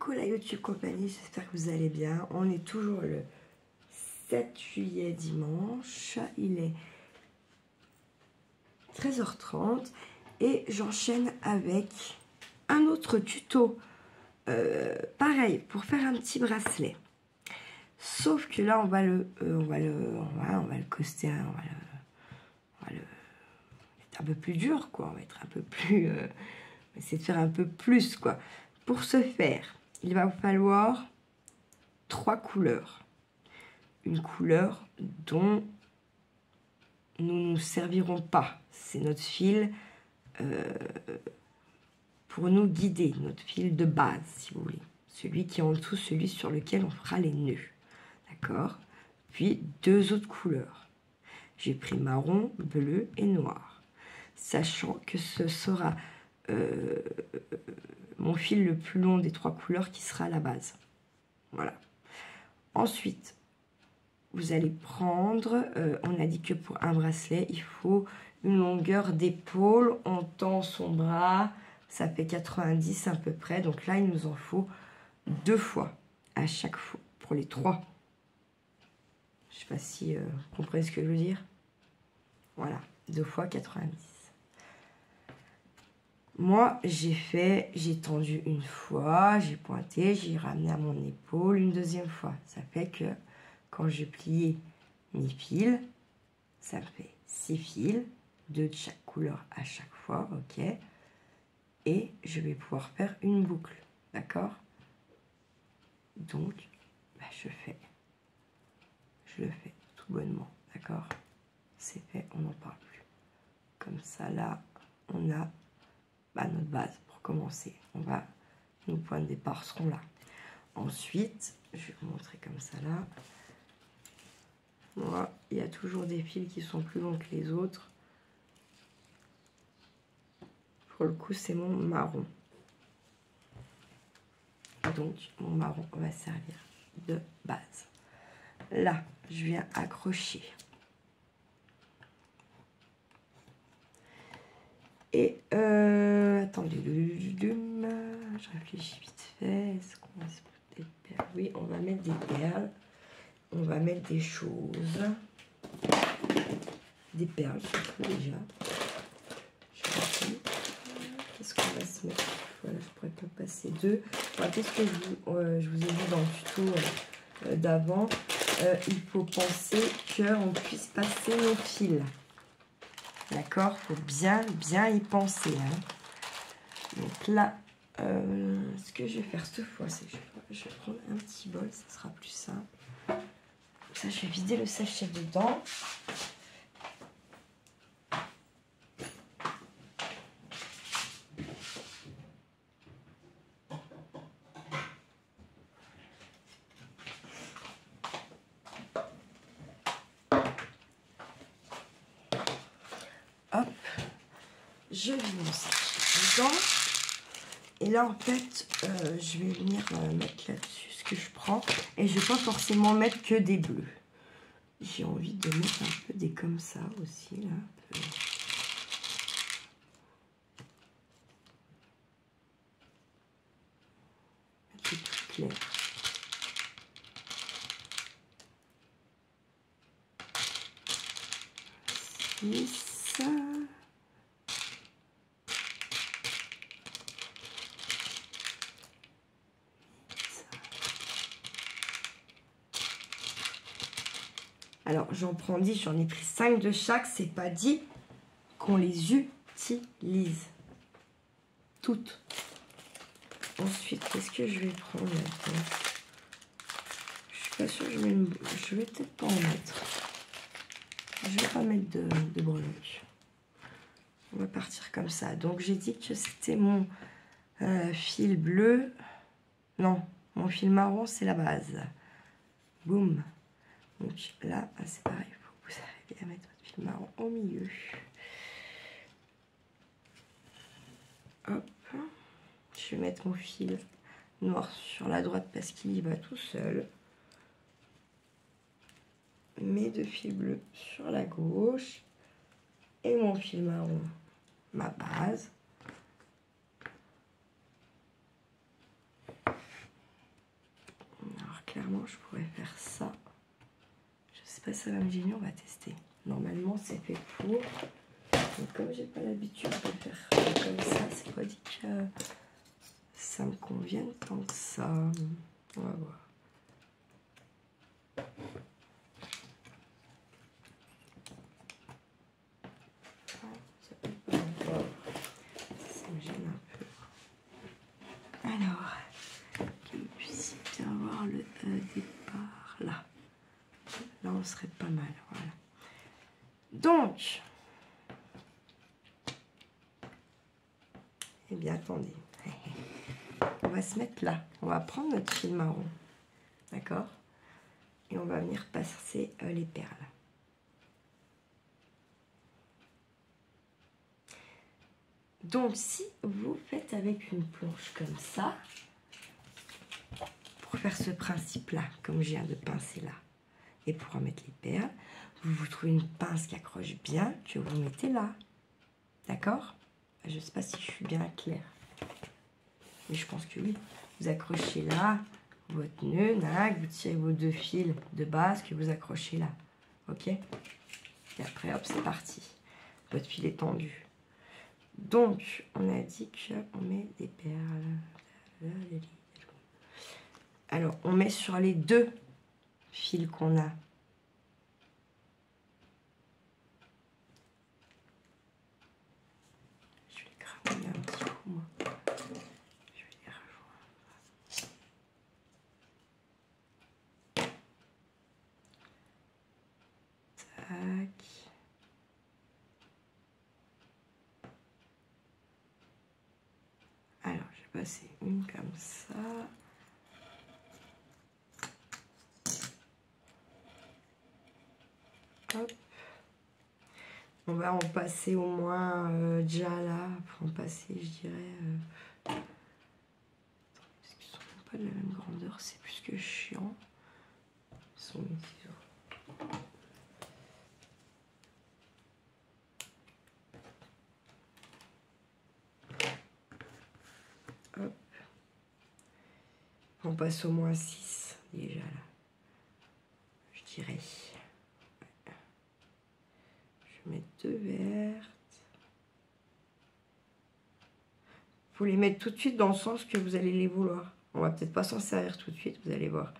Coucou la YouTube compagnie, j'espère que vous allez bien. On est toujours le 7 juillet dimanche, il est 13h30 et j'enchaîne avec un autre tuto, pareil, pour faire un petit bracelet. Sauf que là, on va le coster, hein, on va le mettre un peu plus dur, quoi. On va être un peu plus, on va essayer de faire un peu plus, quoi. Pour ce faire, il va vous falloir 3 couleurs. Une couleur dont nous ne nous servirons pas. C'est notre fil pour nous guider, notre fil de base, si vous voulez. Celui qui est en dessous, celui sur lequel on fera les nœuds. D'accord? Puis 2 autres couleurs. J'ai pris marron, bleu et noir. Sachant que ce sera mon fil le plus long des 3 couleurs qui sera la base. Voilà. Ensuite, vous allez prendre, on a dit que pour un bracelet, il faut une longueur d'épaule. On tend son bras, ça fait 90 à peu près. Donc là, il nous en faut 2 fois à chaque fois pour les 3. Je ne sais pas si vous comprenez ce que je veux dire. Voilà, 2 fois 90. Moi, j'ai tendu une fois, j'ai pointé, j'ai ramené à mon épaule une deuxième fois. Ça fait que quand je pliais mes fils, ça me fait 6 fils, 2 de chaque couleur à chaque fois, ok. Et je vais pouvoir faire une boucle, d'accord. Donc, bah, je le fais tout bonnement, d'accord. C'est fait, on n'en parle plus. Comme ça, là, on a notre base pour commencer. Nos points de départ seront là. Ensuite, je vais vous montrer comme ça là. Moi, il y a toujours des fils qui sont plus longs que les autres. Pour le coup, c'est mon marron. Donc, mon marron va servir de base. Là, je viens accrocher. Et attendez, je réfléchis vite fait. Est-ce qu'on va se mettre des perles? Oui, on va mettre des perles. On va mettre des choses. Des perles, surtout déjà. Qu'est-ce qu'on va se mettre? Voilà, je pourrais pas passer 2. Voilà, qu'est-ce que je vous ai dit dans le tuto d'avant? Il faut penser qu'on puisse passer nos fils. D'accord? Il faut bien y penser. Hein. Donc là, ce que je vais faire cette fois, c'est que je vais prendre un petit bol, ça sera plus simple. Comme ça, je vais vider le sachet dedans. Hop, je vide mon sachet dedans. Et là, en fait, je vais venir mettre là-dessus ce que je prends. Et je ne vais pas forcément mettre que des bleus. J'ai envie de mettre un peu des comme ça aussi, là. Un peu. Mettre des tout clairs. Ça. Alors, j'en prends 10, j'en ai pris 5 de chaque. C'est pas dit qu'on les utilise toutes. Ensuite, qu'est-ce que je vais prendre maintenant? Je suis pas sûre que je vais peut-être pas en mettre. Je vais pas mettre de breloques. On va partir comme ça. Donc, j'ai dit que c'était mon fil bleu. Non, mon fil marron, c'est la base. Boum. Donc là, c'est pareil, il faut que vous arriviez à mettre votre fil marron au milieu. Hop. Je vais mettre mon fil noir sur la droite parce qu'il y va tout seul. Mes 2 fils bleus sur la gauche. Et mon fil marron, ma base. clairement, je pourrais faire ça. Je sais pas si ça va me gêner, on va tester. Normalement, c'est fait pour. Mais comme j'ai pas l'habitude de faire comme ça, c'est pas dit que ça me convienne tant que ça. On va voir. Ça me gêne un peu. Alors, que vous puissiez bien voir le départ là. Là, on serait pas mal. Voilà. Donc, eh bien, attendez. On va se mettre là. On va prendre notre fil marron. D'accord? Et on va venir passer les perles. Donc, si vous faites avec une planche comme ça, pour faire ce principe-là, comme je viens de pincer là, et pour en mettre les perles, vous trouvez une pince qui accroche bien, que vous mettez là. D'accord? Je ne sais pas si je suis bien claire. Mais je pense que oui. Vous accrochez là, votre nœud, vous tirez vos 2 fils de base que vous accrochez là. Ok? Et après, hop, c'est parti. Votre fil est tendu. Donc, on a dit qu'on met des perles. Alors, on met sur les 2 fils qu'on a. Je vais les cramer un petit coup, moi. Je vais les rejoindre. Tac. Alors, je vais passer une comme ça. Hop. On va en passer au moins déjà là. Pour en passer, je dirais. Parce qu'ils sont pas de la même grandeur, c'est plus que chiant. Ils sont mes ciseaux. Hop. On passe au moins 6 déjà là. Je dirais. Je vais mettre 2 vertes. Faut les mettre tout de suite dans le sens que vous allez les vouloir. On va peut-être pas s'en servir tout de suite, vous allez voir.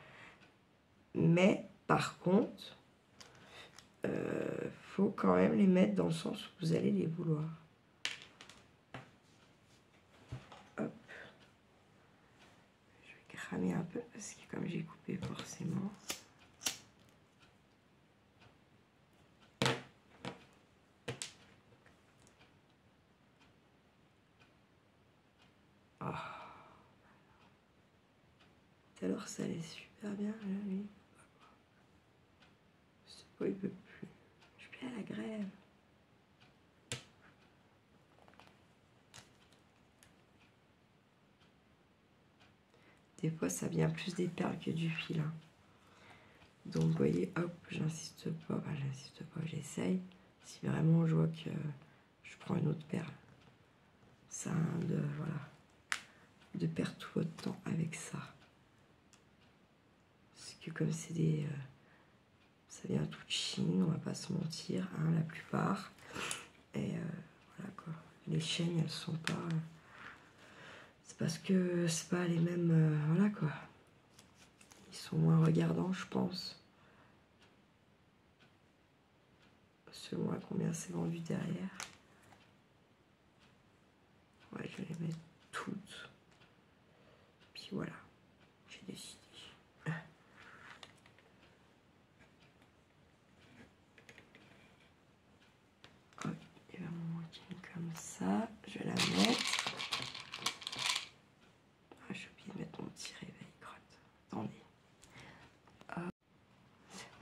Mais par contre, faut quand même les mettre dans le sens où vous allez les vouloir. Hop. Je vais cramer un peu parce que comme j'ai coupé forcément. Oh. Alors ça allait super bien, là, lui. C'est pas, il peut plus. Je suis plus à la grève. Des fois, ça vient plus des perles que du fil. Hein. Donc, vous voyez, hop, j'insiste pas. Enfin, j'insiste pas, j'essaye. Si vraiment je vois que je prends une autre perle. Ça, voilà. De perdre tout votre temps avec ça. Parce que comme c'est des... ça vient tout de Chine, on va pas se mentir, hein, la plupart. Et voilà quoi. Les chaînes, elles sont pas... c'est parce que c'est pas les mêmes... voilà quoi. Ils sont moins regardants, je pense. Selon à combien c'est vendu derrière. Ouais, je vais les mettre toutes. Puis voilà, j'ai décidé. Hop, il va m'en manquer une comme ça. Je vais la mettre. Ah, j'ai oublié de mettre mon petit réveil, crotte. Attendez. Hop.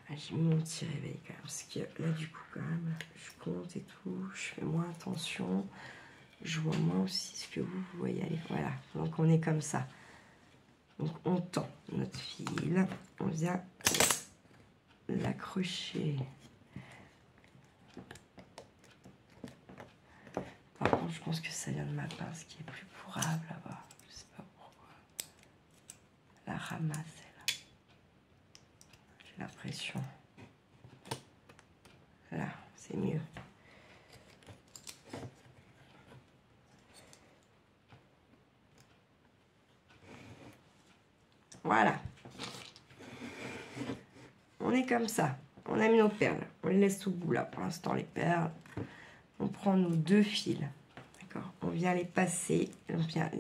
Ah, j'ai mis mon petit réveil quand même. Parce que là, du coup, quand même, je compte et tout. Je fais moins attention. Je vois moins aussi ce que vous voyez aller. Voilà, donc on est comme ça. Donc on tend notre fil, on vient l'accrocher. Par contre, je pense que ça vient de ma pince qui est plus pourrable là-bas. Je sais pas pourquoi. La ramasse, là. l'impression. Là, c'est mieux. Voilà. On est comme ça. On a mis nos perles. On les laisse au bout là. Pour l'instant, les perles. On prend nos 2 fils. D'accord. On vient les passer.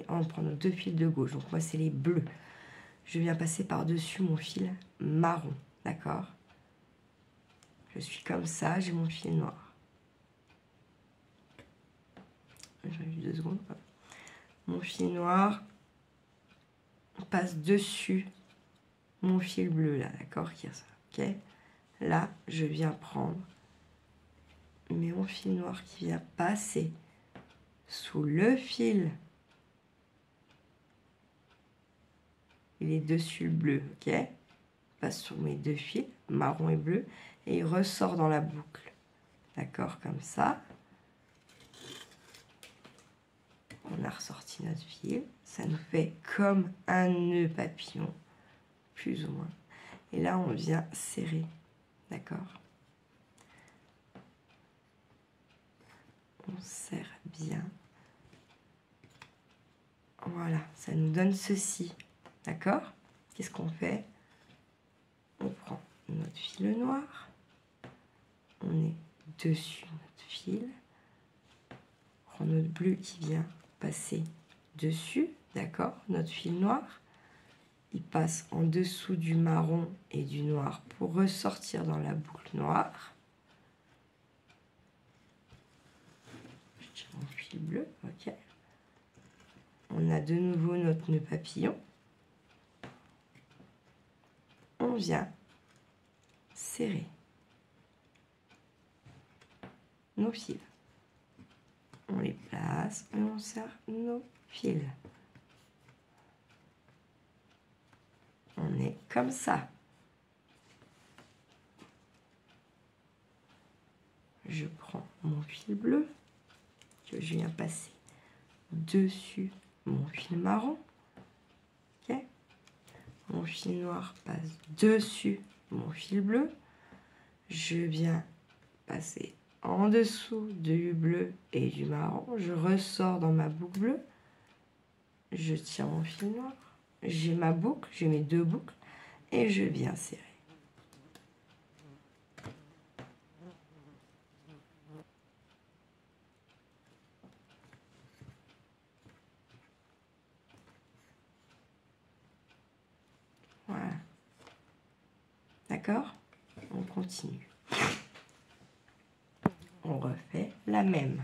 On prend nos 2 fils de gauche. Donc moi, c'est les bleus. Je viens passer par-dessus mon fil marron. D'accord. Je suis comme ça. J'ai mon fil noir. J'ai eu 2 secondes. Mon fil noir passe dessus mon fil bleu là, d'accord, qui est ça, ok. Là, je viens prendre mon fil noir qui vient passer sous le fil. Il est dessus le bleu, ok. Passe sur mes 2 fils, marron et bleu, et il ressort dans la boucle, d'accord, comme ça. On a ressorti notre fil, ça nous fait comme un nœud papillon, plus ou moins. Et là, on vient serrer, d'accord. On serre bien. Voilà, ça nous donne ceci, d'accord. Qu'est-ce qu'on fait? On prend notre fil noir, on est dessus notre fil, on prend notre bleu qui vient passer dessus, d'accord, notre fil noir, il passe en dessous du marron et du noir pour ressortir dans la boucle noire. Je tire mon fil bleu, ok. On a de nouveau notre nœud papillon. On vient serrer nos fils. On les place et on serre nos fils. On est comme ça. Je prends mon fil bleu que je viens passer dessus mon fil marron. Okay. Mon fil noir passe dessus mon fil bleu. Je viens passer en dessous du bleu et du marron. Je ressors dans ma boucle bleue. Je tire mon fil noir. J'ai ma boucle, j'ai mes 2 boucles et je viens serrer. Voilà. D'accord? On continue. On refait la même.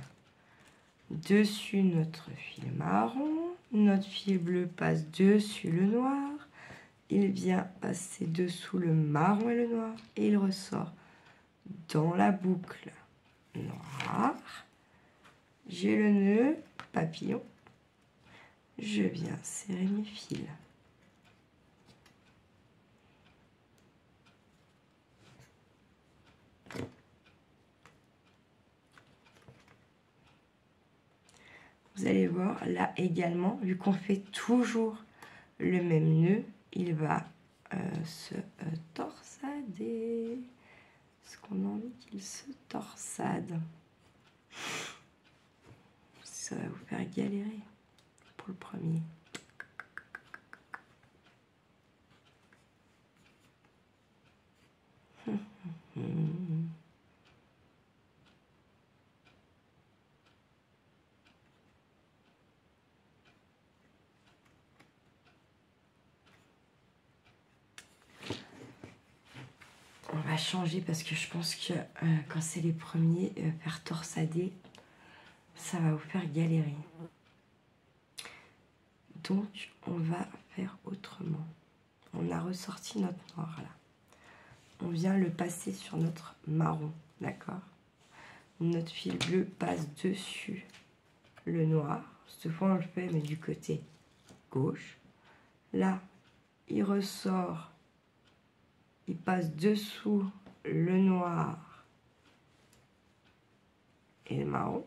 Dessus notre fil marron, notre fil bleu passe dessus le noir, il vient passer dessous le marron et le noir et il ressort dans la boucle noire. J'ai le nœud papillon, je viens serrer mes fils. Vous allez voir, là également, vu qu'on fait toujours le même nœud, il va se torsader. Est-ce qu'on a envie qu'il se torsade? Ça va vous faire galérer pour le premier. On va changer parce que je pense que quand c'est les premiers, faire torsader, ça va vous faire galérer. Donc, on va faire autrement. On a ressorti notre noir là. On vient le passer sur notre marron, d'accord? Notre fil bleu passe dessus le noir. Cette fois, on le fait, mais du côté gauche. Là, il ressort. Il passe dessous le noir et le marron.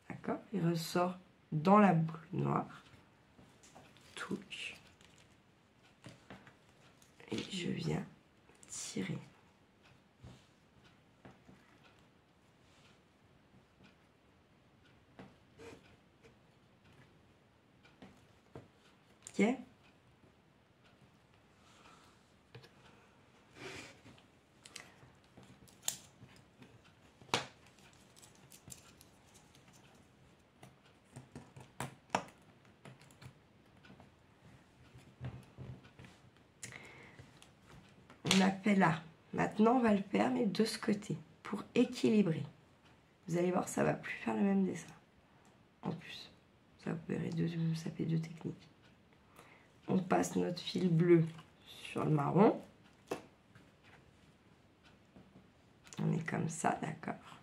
D'accord? Il ressort dans la boucle noire. Touche. Et je viens tirer. Ok? On appelle là. Maintenant, on va le faire, mais de ce côté, pour équilibrer. Vous allez voir, ça va plus faire le même dessin. En plus, ça, vous verrez, ça fait deux techniques. On passe notre fil bleu sur le marron. On est comme ça, d'accord.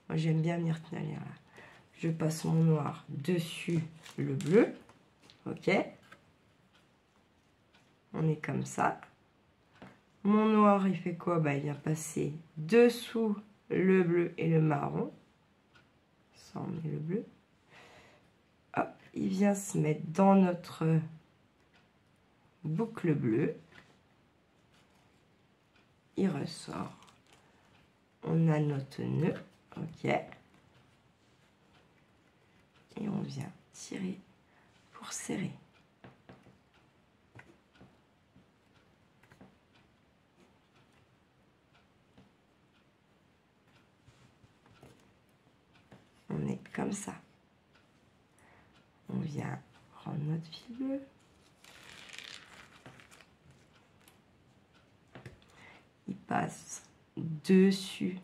Moi, j'aime bien m'y retenir là. Je passe mon noir dessus le bleu. Ok. On est comme ça. Mon noir, il fait quoi? Bah, il vient passer dessous le bleu et le marron. Ça, on met le bleu. Hop, il vient se mettre dans notre boucle bleue. Il ressort. On a notre nœud. Ok. Et on vient tirer pour serrer. On est comme ça. On vient prendre notre fil bleu. Il passe dessus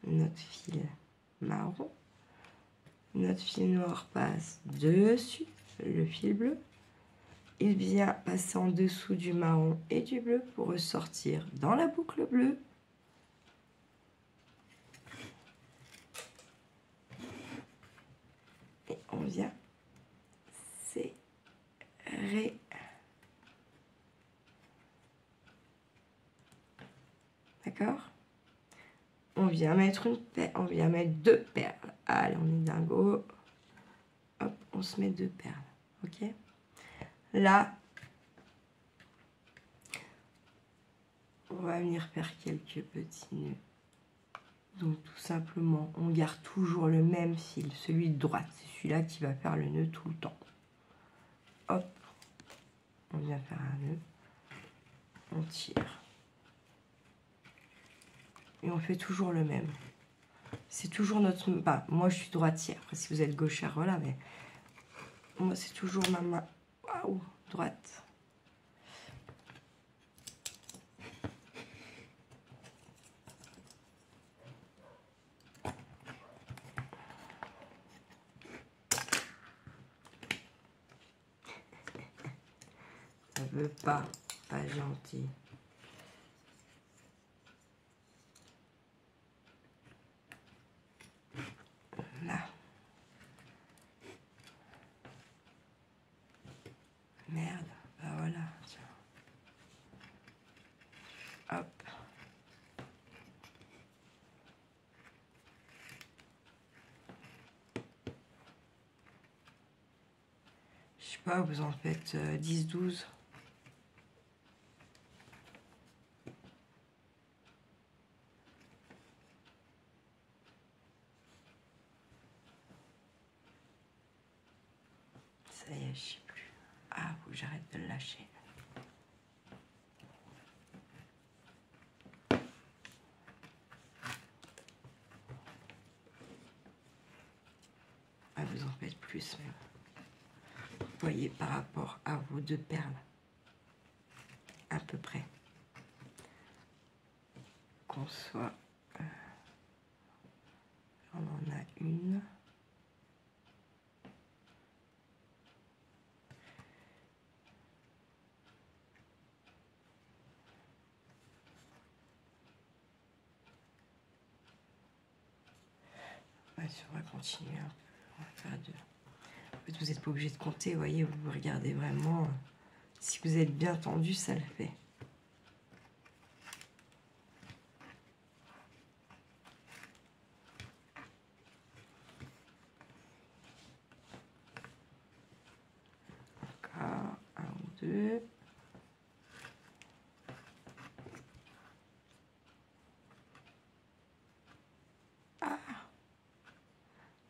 notre fil marron. Notre fil noir passe dessus le fil bleu. Il vient passer en dessous du marron et du bleu pour ressortir dans la boucle bleue. Et on vient serrer. D'accord? On vient mettre une paire, on vient mettre deux perles. Allez, on est dingo. Hop, on se met deux perles. Ok? Là, on va venir faire quelques petits nœuds. Donc tout simplement, on garde toujours le même fil, celui de droite. C'est celui-là qui va faire le nœud tout le temps. Hop, on vient faire un nœud. On tire. Et on fait toujours le même. C'est toujours notre... Bah, moi, je suis droitière. Après, si vous êtes gauchère, voilà. Mais moi, c'est toujours ma main. Waouh, droite. Ça veut pas gentil. Là. Merde, bah voilà, tiens. Hop. Je sais pas, vous en faites 10-12. Ça y est, je sais plus. Ah, faut que j'arrête de le lâcher. Ah, vous en faites plus même. Vous voyez par rapport à vos deux perles. À peu près. Qu'on soit... on en a une. Ouais, on va continuer un peu. On va faire deux. En fait, vous n'êtes pas obligé de compter, vous voyez, vous regardez vraiment. Si vous êtes bien tendu, ça le fait. 2. Ah.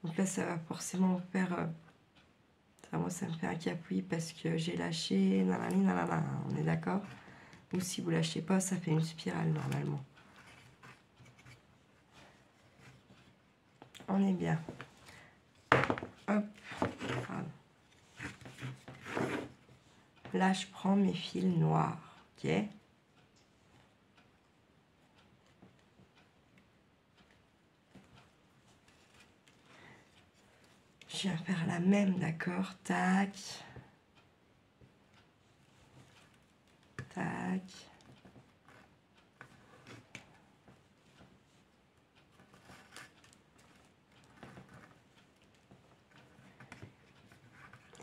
Donc là, ça va forcément faire... moi, ça me fait un capouille parce que j'ai lâché. Nanani, nanana, on est d'accord? Ou si vous lâchez pas, ça fait une spirale normalement. On est bien. Hop. Pardon. Là, je prends mes fils noirs. Ok? Je viens faire la même, d'accord? Tac. Tac.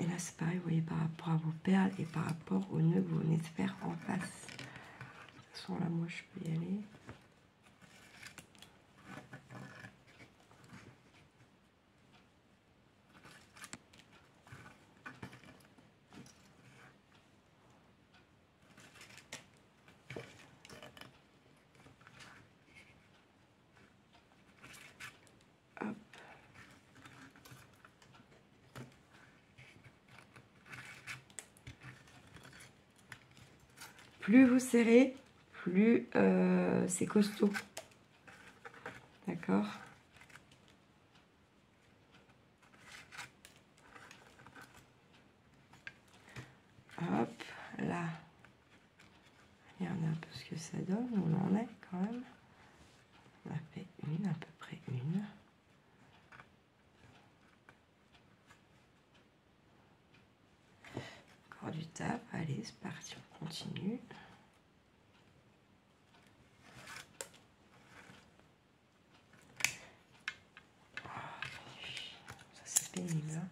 Et là, c'est pareil, vous voyez, par rapport à vos perles et par rapport au nœud que vous venez de faire en face. De toute façon, là, moi, je peux y aller. Hop. Plus vous serrez, plus c'est costaud. D'accord? Hop, là. Regardez un peu ce que ça donne, où on en est quand même. On a fait une, à peu près une. Encore du tap, allez, c'est parti, on continue. Ça c'est pénible, hein.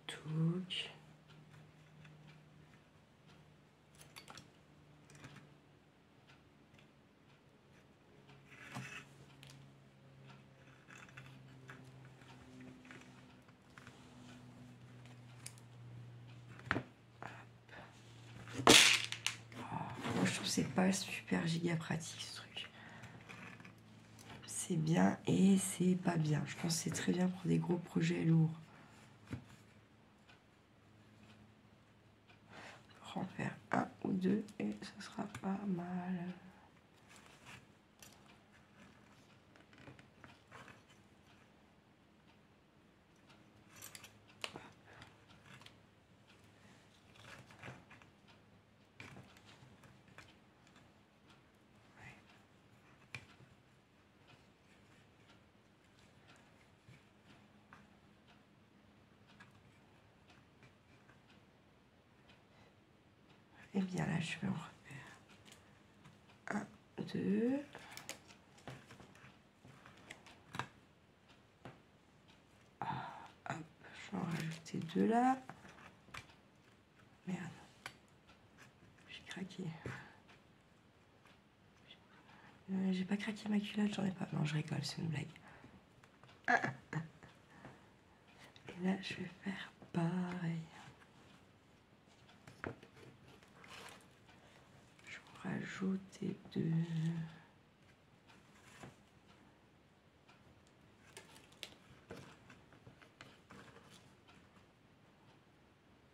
Touc. Moi, je trouve que c'est pas super giga pratique ce truc. C'est bien et c'est pas bien. Je pense que c'est très bien pour des gros projets lourds. On va en faire un ou deux et ce sera pas mal. Et bien là, je vais en refaire un, deux. Hop, je vais en rajouter deux là. Merde. J'ai craqué. J'ai pas craqué ma culotte, j'en ai pas. Non, je rigole, c'est une blague. Et là, je vais faire pareil. Je vais rajouter deux.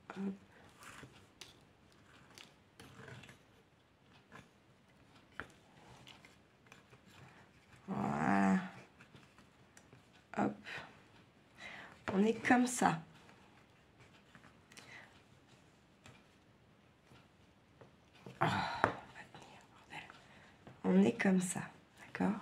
Hop. Voilà. Hop. On est comme ça. Oh, pas tenir, bordel. on est comme ça, d'accord?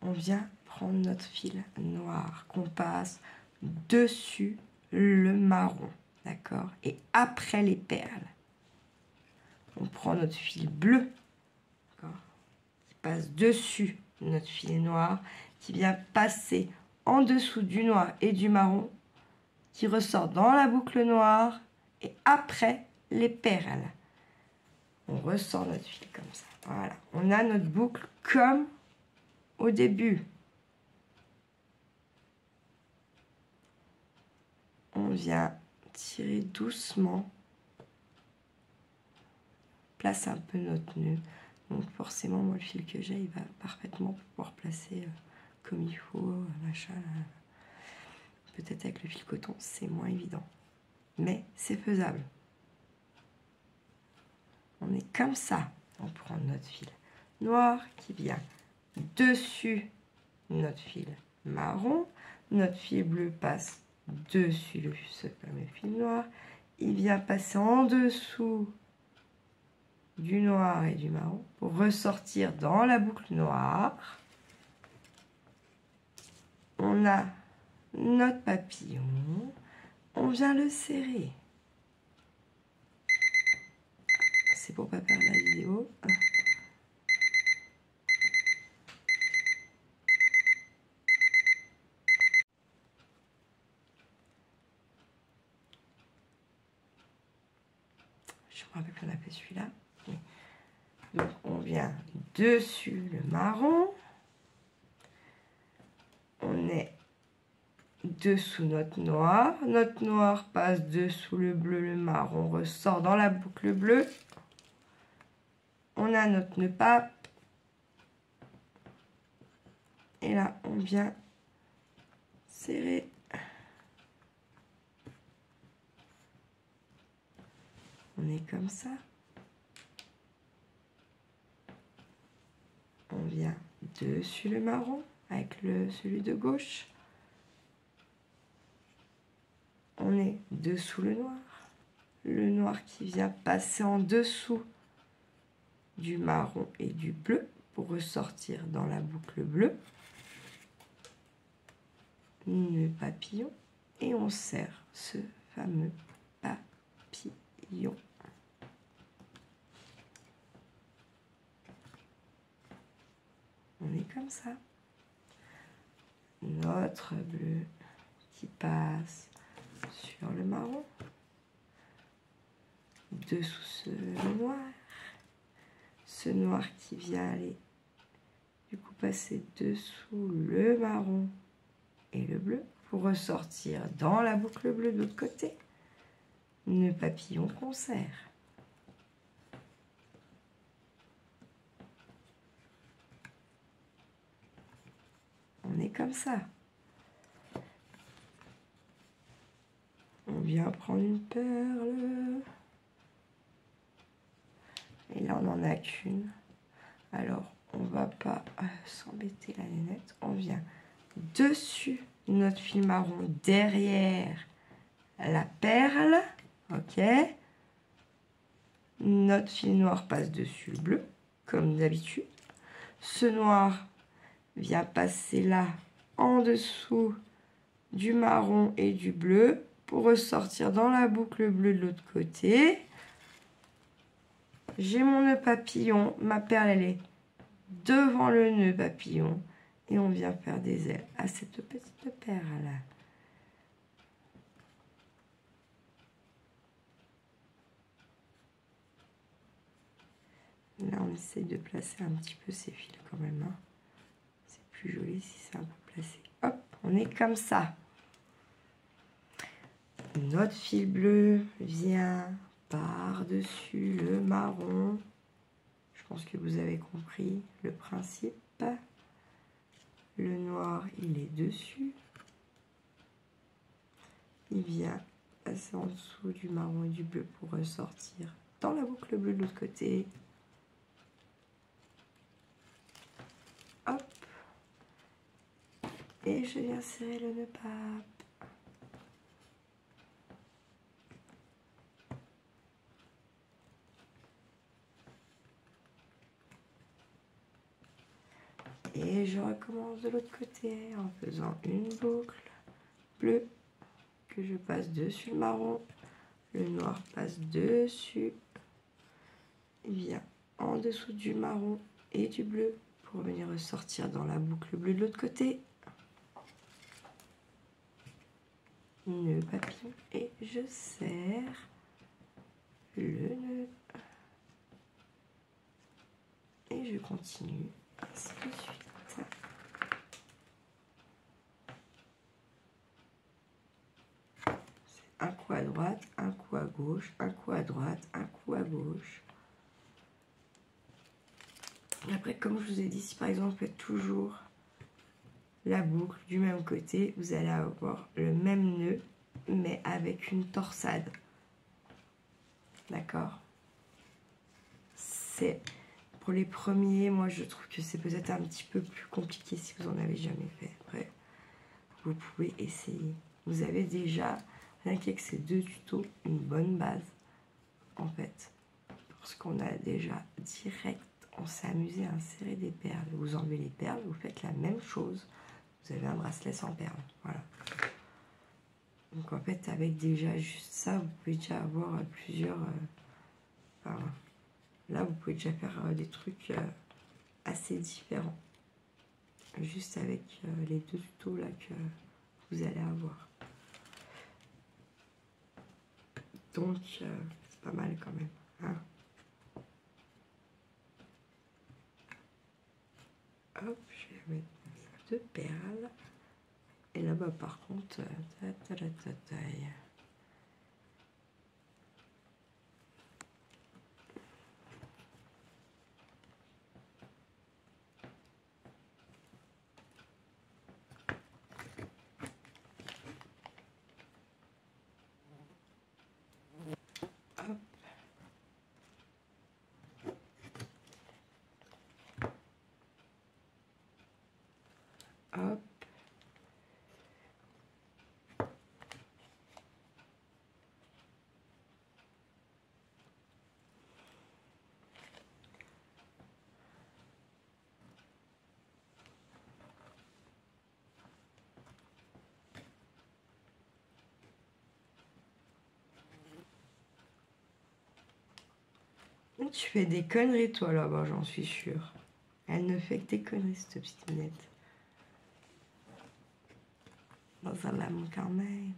On vient prendre notre fil noir qu'on passe dessus le marron, d'accord? Et après les perles, on prend notre fil bleu, d'accord? Qui passe dessus notre fil noir, qui vient passer en dessous du noir et du marron, qui ressort dans la boucle noire et après les perles. On ressort notre fil comme ça. Voilà, on a notre boucle comme au début. On vient tirer doucement. Place un peu notre nœud. Donc forcément, moi, le fil que j'ai, il va parfaitement pouvoir placer comme il faut, machin. Peut-être avec le fil coton, c'est moins évident. Mais c'est faisable. On est comme ça. On prend notre fil noir qui vient dessus notre fil marron. Notre fil bleu passe dessus ce fameux fil noir. Il vient passer en dessous du noir et du marron pour ressortir dans la boucle noire. On a notre papillon. On vient le serrer. C'est pour pas perdre la vidéo. Je me rappelle qu'on a fait celui-là. Oui. Donc on vient dessus le marron. On est dessous notre noir. Notre noir passe dessous le bleu, le marron ressort dans la boucle bleue. On a notre nœud pape. Et là, on vient serrer. On est comme ça. On vient dessus le marron avec celui de gauche. On est dessous le noir. Le noir qui vient passer en dessous du marron et du bleu pour ressortir dans la boucle bleue. Nœud papillon. Et on serre ce fameux papillon. On est comme ça. Notre bleu qui passe sur le marron. Dessous ce noir. Ce noir qui vient aller du coup passer dessous le marron et le bleu pour ressortir dans la boucle bleue de l'autre côté. Nœud papillon qu'on serre. On est comme ça. On vient prendre une perle. Et là, on n'en a qu'une. Alors, on va pas s'embêter la nénette. On vient dessus notre fil marron, derrière la perle. Ok. Notre fil noir passe dessus le bleu, comme d'habitude. Ce noir vient passer là, en dessous du marron et du bleu, pour ressortir dans la boucle bleue de l'autre côté. J'ai mon nœud papillon, ma perle elle est devant le nœud papillon et on vient faire des ailes à cette petite perle là. Là on essaye de placer un petit peu ces fils quand même. Hein. C'est plus joli si c'est un peu placé. Hop, on est comme ça. Notre fil bleu vient par-dessus le marron. Je pense que vous avez compris le principe. Le noir, il est dessus. Il vient passer en dessous du marron et du bleu pour ressortir dans la boucle bleue de l'autre côté. Hop. Et je viens serrer le nœud pape. et je recommence de l'autre côté en faisant une boucle bleue que je passe dessus le marron, le noir passe dessus, et vient en dessous du marron et du bleu pour venir ressortir dans la boucle bleue de l'autre côté. Nœud papillon et je serre le nœud. Et je continue ainsi de suite. Un coup à droite, un coup à gauche, un coup à droite, un coup à gauche. Et après, comme je vous ai dit, si par exemple vous faites toujours la boucle du même côté, vous allez avoir le même nœud, mais avec une torsade. D'accord? C'est pour les premiers, moi je trouve que c'est peut-être un petit peu plus compliqué si vous en avez jamais fait. Après, vous pouvez essayer. Vous avez déjà, rien qu'avec ces deux tutos, une bonne base, en fait. Parce qu'on a déjà direct, on s'est amusé à insérer des perles. Vous enlevez les perles, vous faites la même chose. Vous avez un bracelet sans perles. Voilà. Donc en fait, avec déjà juste ça, vous pouvez déjà avoir plusieurs... enfin, là, vous pouvez déjà faire des trucs assez différents. Juste avec les deux tutos là que vous allez avoir. Donc, c'est pas mal quand même. Hein. Hop, je vais mettre deux perles. Et là-bas, par contre, hop. Hop. Tu fais des conneries, toi, là-bas, j'en suis sûre. Elle ne fait que des conneries, cette petite minette. Dans un lame quand même.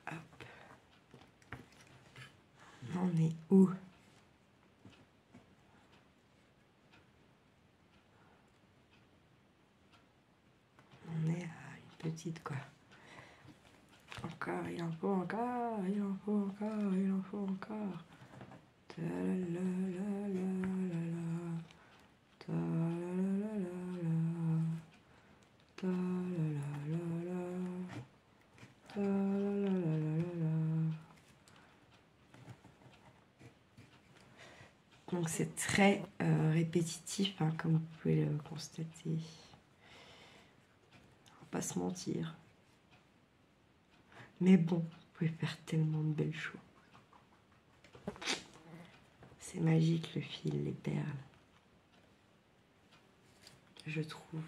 Hop. On est où? On est à une petite, quoi. Encore, il en faut encore, il en faut encore, il en faut encore. Donc c'est très répétitif, hein, comme vous pouvez le constater. On va pas se mentir. Mais bon, vous pouvez faire tellement de belles choses. C'est magique le fil, les perles. Je trouve.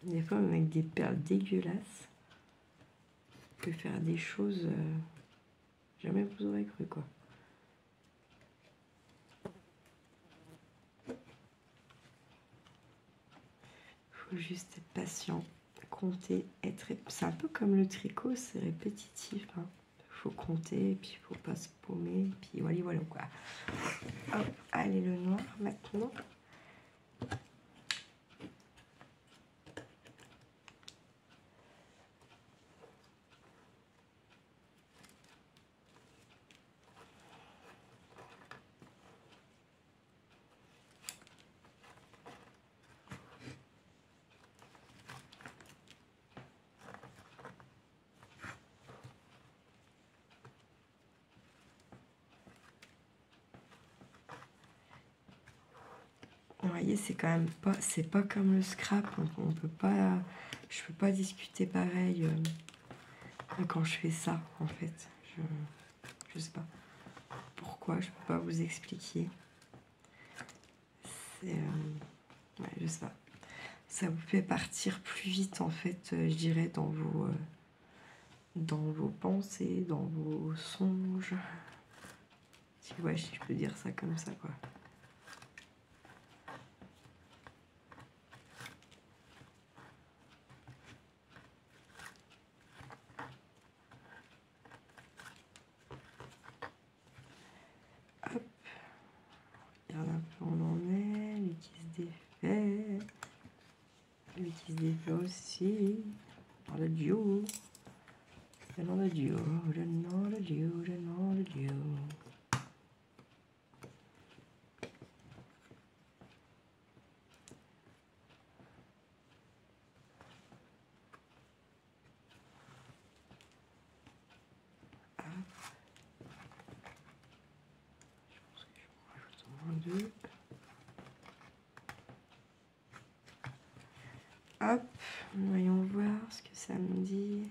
Des fois, même avec des perles dégueulasses, vous pouvez faire des choses jamais vous aurez cru, quoi. Il faut juste être patient, compter, être... C'est un peu comme le tricot, c'est répétitif, hein. Faut compter, puis il faut pas se paumer, puis voilà, voilà quoi. Hop, allez le noir maintenant. voyez, c'est quand même pas, c'est pas comme le scrap. On peut pas, je peux pas discuter pareil quand je fais ça, en fait. Je sais pas pourquoi, je peux pas vous expliquer. C'est, ouais, je sais pas. Ça vous fait partir plus vite, en fait, je dirais, dans vos pensées, dans vos songes. Ouais, si je peux dire ça comme ça, quoi. Hop. Regarde un peu où on en est. Lui qui se défait. Lui qui se défait aussi. Dans le duo. Dans le duo. Dans le duo. Dans le duo. Deux. Hop, voyons voir ce que ça me dit.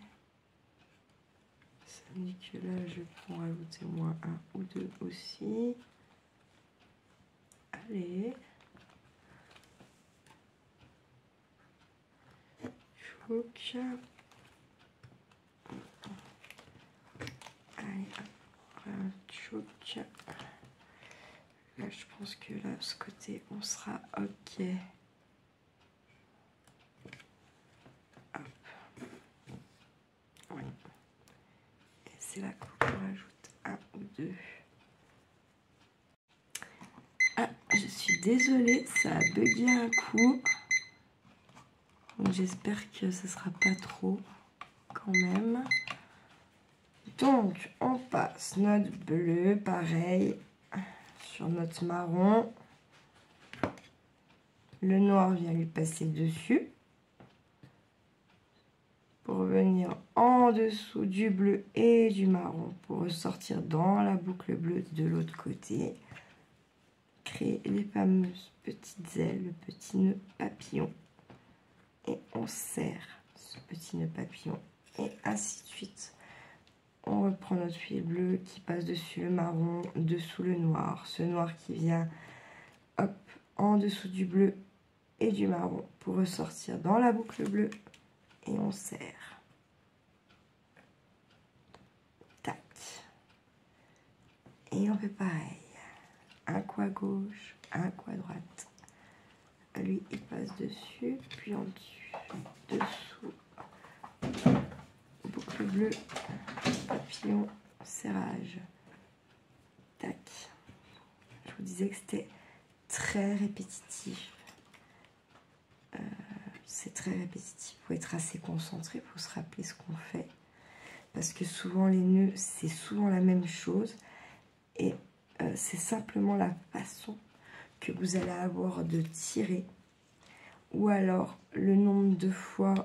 Ça me dit que là, je peux en rajouter au moins un ou deux aussi. Allez. Choc. Allez, hop. Choc. Là, je pense que là, ce côté, on sera OK. Hop. Oui. Et c'est là qu'on rajoute un ou deux. Ah, je suis désolée, ça a bugué un coup. Donc, j'espère que ce sera pas trop quand même. Donc, on passe notre bleu, pareil, sur notre marron. Le noir vient lui passer dessus. Pour venir en dessous du bleu et du marron. Pour ressortir dans la boucle bleue de l'autre côté. Créer les fameuses petites ailes, le petit nœud papillon. Et on serre ce petit nœud papillon. Et ainsi de suite. On reprend notre fil bleu qui passe dessus le marron, dessous le noir. Ce noir qui vient, hop, en dessous du bleu et du marron pour ressortir dans la boucle bleue. Et on serre. Tac. Et on fait pareil. Un coup à gauche, un coup à droite. Lui, il passe dessus, puis en dessus, dessous. Boucle bleue, papillon, serrage. Tac. Je vous disais que c'était très répétitif. C'est très répétitif. Il faut être assez concentré pour se rappeler ce qu'on fait. Parce que souvent, les nœuds, c'est souvent la même chose. Et c'est simplement la façon que vous allez avoir de tirer. Ou alors, le nombre de fois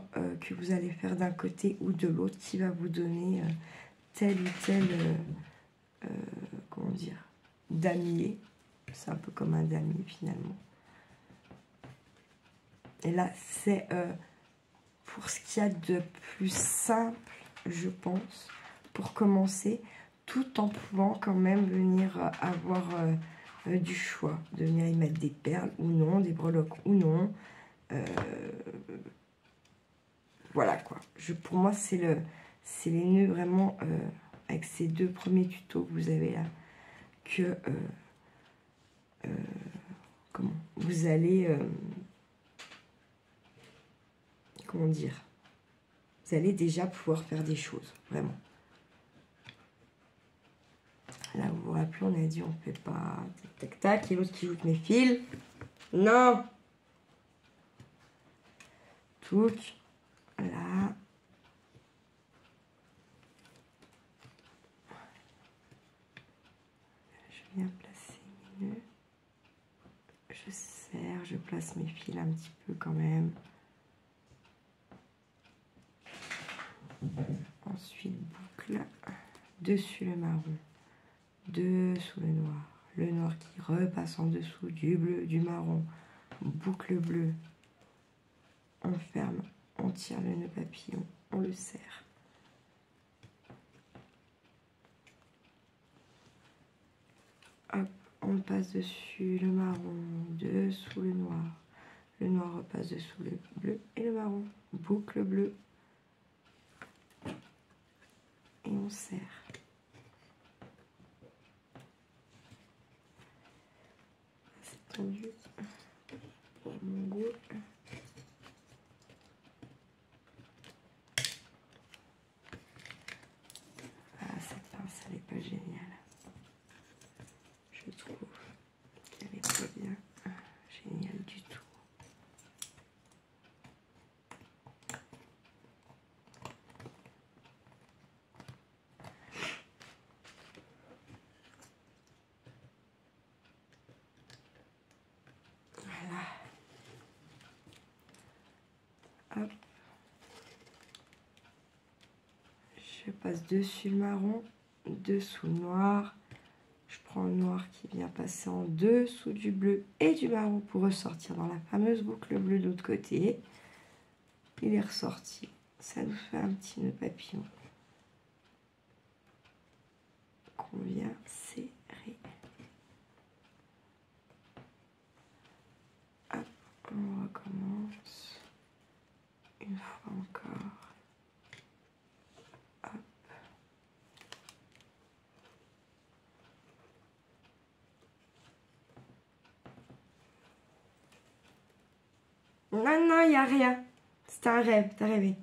que vous allez faire d'un côté ou de l'autre qui va vous donner tel ou tel, comment dire, damier. C'est un peu comme un damier finalement. Et là, c'est pour ce qu'il y a de plus simple, je pense, pour commencer, tout en pouvant quand même venir avoir du choix, de venir y mettre des perles ou non, des breloques ou non. Voilà quoi. Pour moi, c'est les nœuds vraiment avec ces deux premiers tutos que vous avez là, que comment vous allez... comment dire, vous allez déjà pouvoir faire des choses, vraiment. Là, vous vous rappelez, on a dit on fait pas tac tac tac, et l'autre qui joue mes fils. Non. Tout. Là. Je viens placer mes nœuds. Je serre, je place mes fils un petit peu quand même. Ensuite, boucle dessus le marron, dessous le noir qui repasse en dessous du bleu, du marron, boucle bleue, on ferme, on tire le nœud papillon, on le serre. Hop, on passe dessus le marron, dessous le noir repasse dessous le bleu et le marron, boucle bleue, et on serre. C'est tendu pour mon goût. Ah, cette pince, elle n'est pas géniale. Je trouve qu'elle n'est pas bien géniale du tout. Voilà. Hop. Je passe dessus le marron, dessous le noir. Je prends le noir qui vient passer en dessous du bleu et du marron pour ressortir dans la fameuse boucle bleue de l'autre côté. Il est ressorti. Ça nous fait un petit nœud papillon qu'on vient serrer. Hop, on recommence. Une fois encore. Hop. Non, non, il n'y a rien. C'est un rêve, t'as rêvé.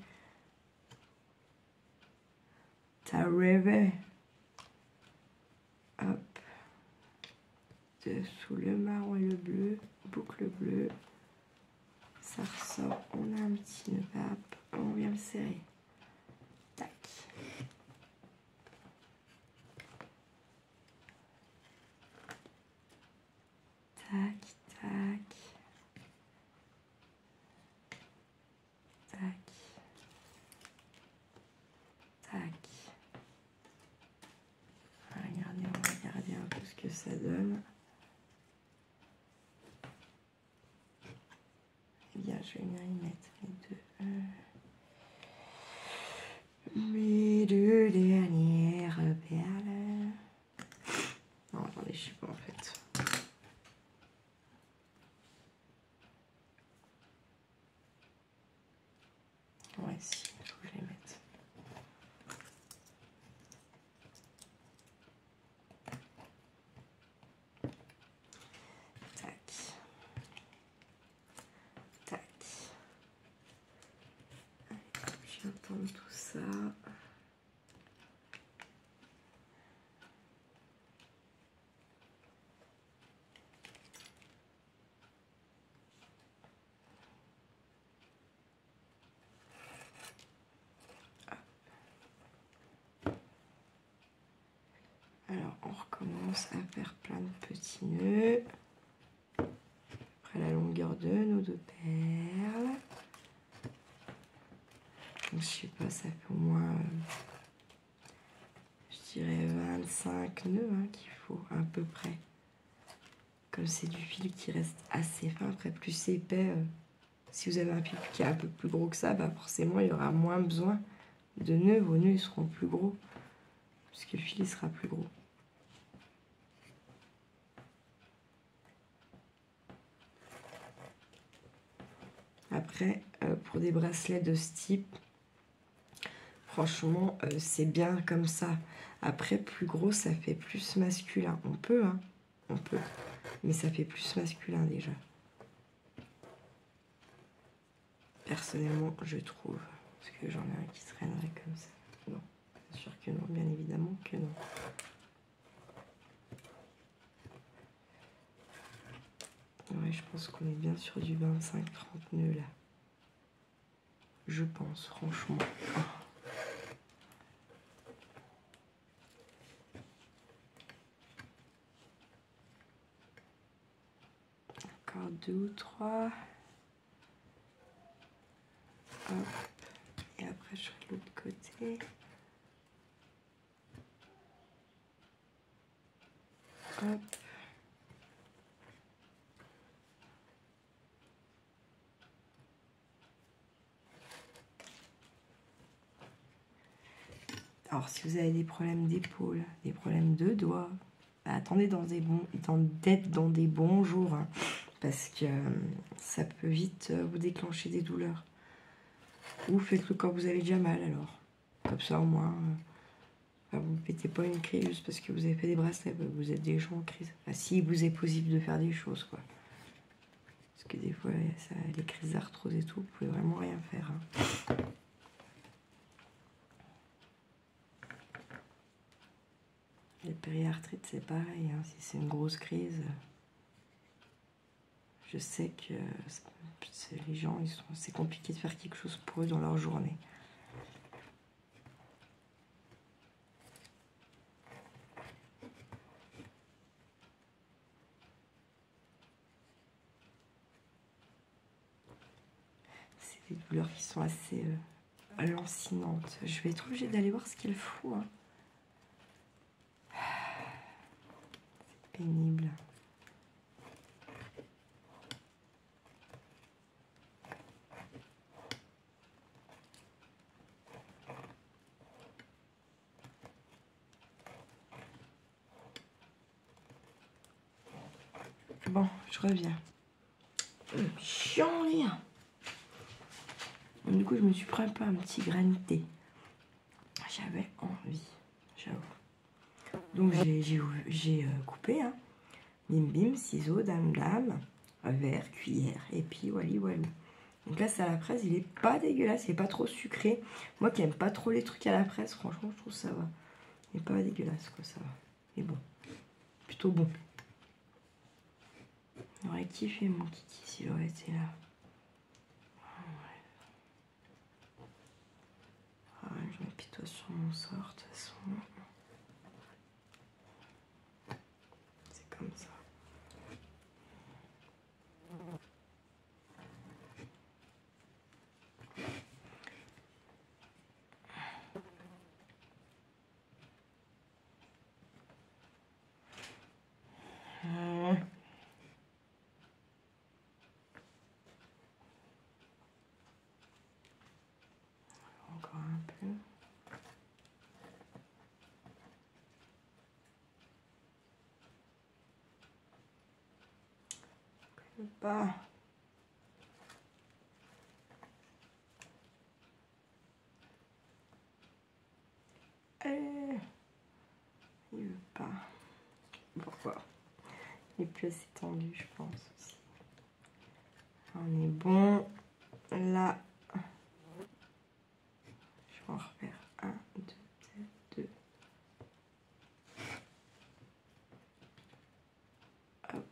T'as rêvé. Hop. Dessous le marron et le bleu. Boucle bleue. Ça ressort. On a un petit nœud pape. On vient le serrer. Tac. Tac, tac. Tac. Tac. Regardez, on va regarder un peu ce que ça donne. Eh bien, je vais venir y mettre mes deux dernières perles. Non, attendez, je sais pas en fait. Ouais, si, il faut que je les mette. Tac. Tac. Allez, je viens tendre tout ça. Alors, on recommence à faire plein de petits nœuds. Après la longueur de nos deux perles. Donc, je sais pas, ça fait au moins, je dirais 25 nœuds qu'il faut, à peu près. Comme c'est du fil qui reste assez fin, après plus c'est épais, si vous avez un fil qui est un peu plus gros que ça, bah forcément il y aura moins besoin de nœuds, vos nœuds ils seront plus gros, puisque le fil il sera plus gros. Après, pour des bracelets de ce type, franchement, c'est bien comme ça. Après, plus gros, ça fait plus masculin. On peut, hein, on peut. Mais ça fait plus masculin déjà. Personnellement, je trouve. Parce que j'en ai un qui traînerait comme ça. Non, bien sûr que non, bien évidemment que non. Ouais, je pense qu'on est bien sur du 25-30 nœuds là. Je pense, franchement. Encore 2 ou 3. Hop. Et après, je ferai de l'autre côté. Hop. Alors, si vous avez des problèmes d'épaule, des problèmes de doigts, bah, attendez d'être dans des bons jours, hein, parce que ça peut vite vous déclencher des douleurs. Ou faites-le quand vous avez déjà mal, alors. Comme ça, au moins, vous ne pétez pas une crise juste parce que vous avez fait des bracelets, vous êtes déjà en crise. Enfin, si vous est possible de faire des choses, quoi. Parce que des fois, les crises d'arthrose et tout, vous pouvez vraiment rien faire, hein. Les périarthrites, c'est pareil, hein. Si c'est une grosse crise, je sais que les gens, c'est compliqué de faire quelque chose pour eux dans leur journée. C'est des douleurs qui sont assez lancinantes. Je vais être obligée d'aller voir ce qu'il faut, hein. C'est pénible. Bon, je reviens. Chiant, rien. Du coup, je me suis pris un peu un petit grain de thé. J'avais envie, j'avoue. Donc, j'ai coupé, hein. Bim bim, ciseaux, dame dame, verre, cuillère, et puis wally wally. Donc là, c'est à la fraise, il est pas dégueulasse, il est pas trop sucré. Moi qui aime pas trop les trucs à la fraise, franchement, je trouve ça va. Il est pas dégueulasse, quoi, ça va. Mais bon, plutôt bon. J'aurais kiffé mon kiki s'il aurait été là. Ah, je m'apitoie sur mon sort, de toute façon. C'est comme ça. Encore un peu. Pas. Il veut pas. Pourquoi? Il est plus assez tendu, je pense aussi. On est bon. Là, je vais en refaire 1, 2, 2. Hop.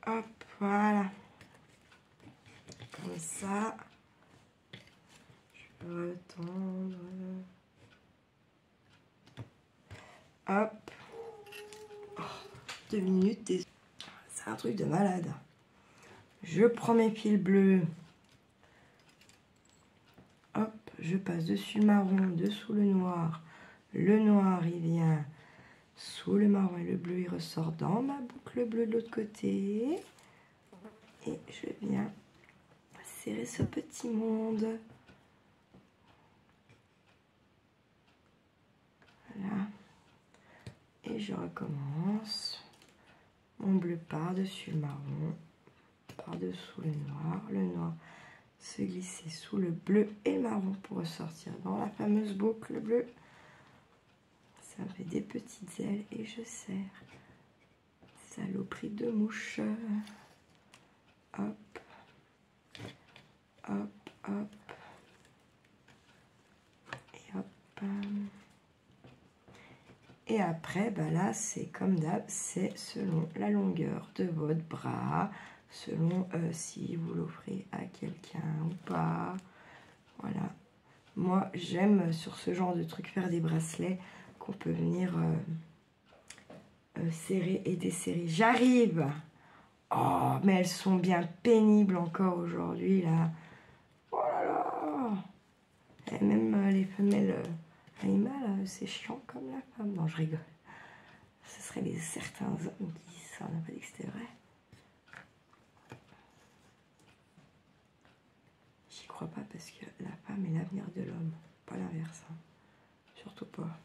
Hop, voilà. Comme ça. Je peux retendre. Hop. Oh, 2 minutes. C'est un truc de malade. Je prends mes fils bleus. Hop, je passe dessus le marron, dessous le noir. Le noir, il vient sous le marron et le bleu, il ressort dans ma boucle bleue de l'autre côté. Et je viens serrer ce petit monde. Voilà. Et je recommence. Mon bleu par-dessus le marron, par-dessous le noir. Le noir se glisser sous le bleu et le marron pour ressortir dans la fameuse boucle bleue. Ça me fait des petites ailes et je serre. Saloperie de mouche. Hop. Hop, hop. Et hop. Et après, bah là, c'est comme d'hab, c'est selon la longueur de votre bras, selon si vous l'offrez à quelqu'un ou pas. Voilà. Moi, j'aime sur ce genre de truc faire des bracelets qu'on peut venir serrer et desserrer. J'arrive! Oh, mais elles sont bien pénibles encore aujourd'hui, là. Oh là là! Et même les femelles animales, c'est chiant comme la femme. Non, je rigole. Ce serait les certains hommes qui disent ça, on n'a pas dit que c'était vrai. J'y crois pas parce que la femme est l'avenir de l'homme, pas l'inverse, hein. Surtout pas.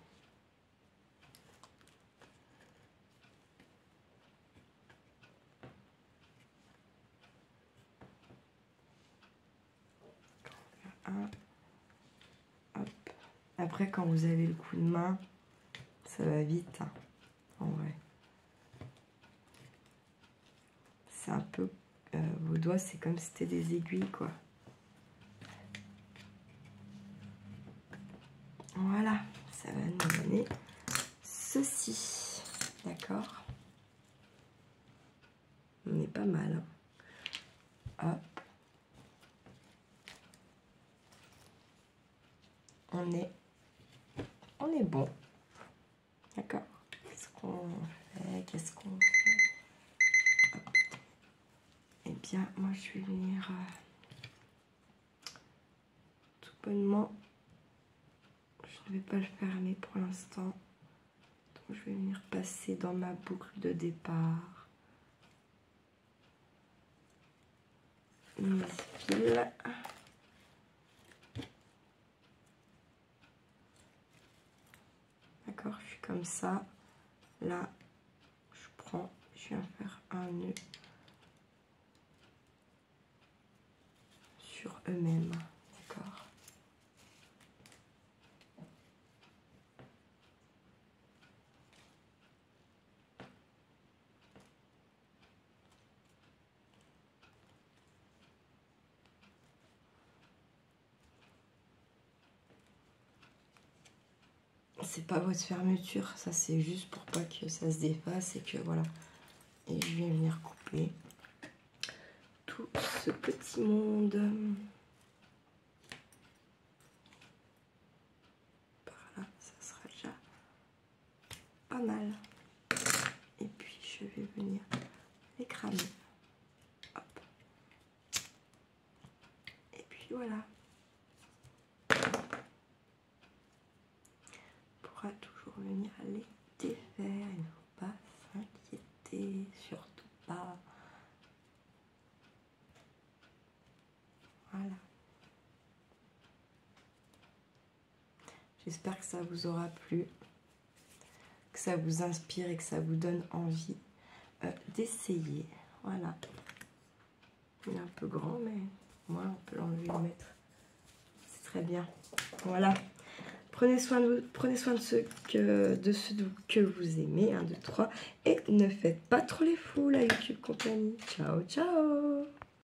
Un, hop. Après, quand vous avez le coup de main, ça va vite, hein, en vrai. C'est un peu... vos doigts, c'est comme si c'était des aiguilles, quoi. Voilà, ça va nous donner ceci. D'accord? On est pas mal, hein. Hop. On est bon. D'accord? Qu'est-ce qu'on fait? Qu'est-ce qu'on fait? Hop. Eh bien, moi, je vais venir tout bonnement. Je ne vais pas le fermer pour l'instant. Donc, je vais venir passer dans ma boucle de départ. Mes fils. D'accord, je suis comme ça. Là, je prends, je viens faire un nœud sur eux-mêmes. D'accord. C'est pas votre fermeture, ça c'est juste pour pas que ça se défasse et que voilà. Et je vais venir couper tout ce petit monde. Par là, ça sera déjà pas mal. Et puis je vais venir les cramer. Hop. Et puis voilà. On pourra toujours venir les défaire. Il ne faut pas s'inquiéter, surtout pas. Voilà. J'espère que ça vous aura plu, que ça vous inspire et que ça vous donne envie d'essayer. Voilà. Il est un peu grand, mais moi, on peut l'enlever et le mettre. C'est très bien. Voilà. Prenez soin de vous, prenez soin de ceux que vous aimez. 1, 2, 3. Et ne faites pas trop les fous, la YouTube compagnie. Ciao, ciao.